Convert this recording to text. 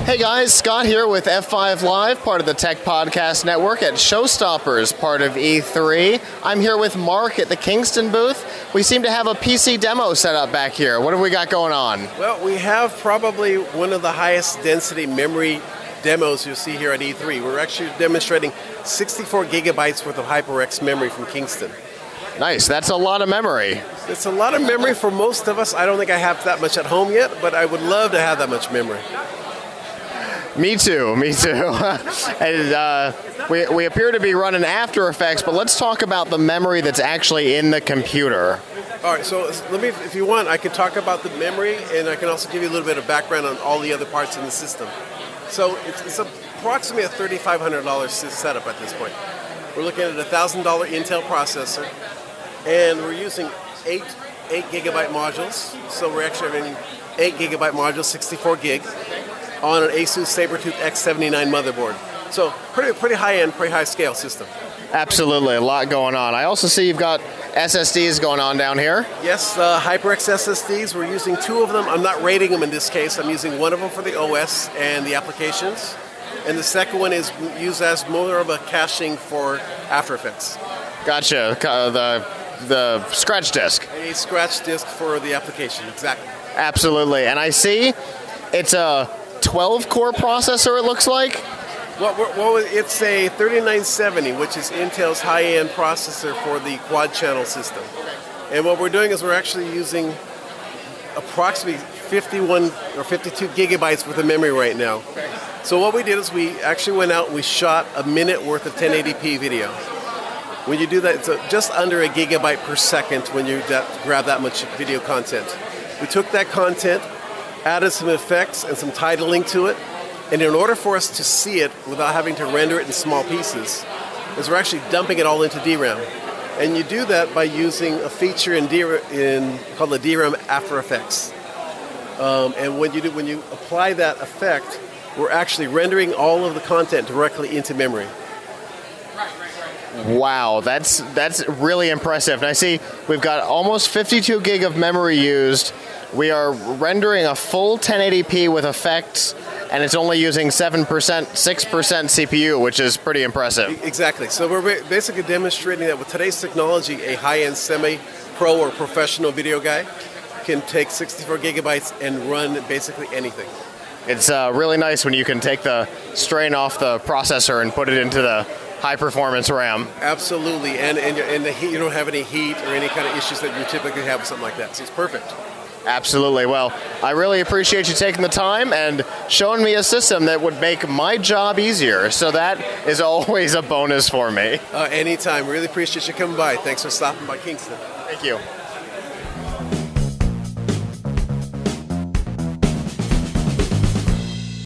Hey guys, Scott here with F5 Live, part of the Tech Podcast Network at ShowStoppers, part of E3. I'm here with Mark at the Kingston booth. We seem to have a PC demo set up back here. What have we got going on? Well, we have probably one of the highest density memory demos you'll see here at E3. We're actually demonstrating 64 gigabytes worth of HyperX memory from Kingston. Nice, that's a lot of memory. It's a lot of memory for most of us. I don't think I have that much at home yet, but I would love to have that much memory. Me too. And we appear to be running After Effects, but let's talk about the memory that's actually in the computer. All right, so let me, if you want, I can talk about the memory, and I can also give you a little bit of background on all the other parts in the system. So it's approximately a $3,500 setup at this point. We're looking at a $1,000 Intel processor, and we're using eight gigabyte modules. So we're actually having 8 gigabyte modules, 64 gig, on an Asus Sabertooth X79 motherboard. So pretty high-end, pretty high-scale system. Absolutely, a lot going on. I also see you've got SSDs going on down here. Yes, HyperX SSDs. We're using 2 of them. I'm not rating them in this case. I'm using one of them for the OS and the applications. And the second one is used as more of a caching for After Effects. Gotcha, the scratch disk. A scratch disk for the application, exactly. Absolutely, and I see it's a 12-core processor, it looks like? Well, it's a 3970, which is Intel's high-end processor for the quad-channel system. And what we're doing is we're actually using approximately 51 or 52 gigabytes worth of memory right now. So what we did is we actually went out and we shot a minute worth of 1080p video. When you do that, it's just under a gigabyte per second when you grab that much video content. We took that content, added some effects and some titling to it, and in order for us to see it without having to render it in small pieces, is we're actually dumping it all into DRAM. And you do that by using a feature in called the DRAM After Effects. And when you apply that effect, we're actually rendering all of the content directly into memory. Wow, that's really impressive. And I see we've got almost 52 gig of memory used. We are rendering a full 1080p with effects, and it's only using 6% CPU, which is pretty impressive. Exactly. So we're basically demonstrating that with today's technology, a high-end semi-pro or professional video guy can take 64 gigabytes and run basically anything. It's really nice when you can take the strain off the processor and put it into the high-performance RAM. Absolutely, and the heat, you don't have any heat or any kind of issues that you typically have with something like that, so it's perfect. Absolutely. Well, I really appreciate you taking the time and showing me a system that would make my job easier, so that is always a bonus for me. Anytime. Really appreciate you coming by. Thanks for stopping by Kingston. Thank you.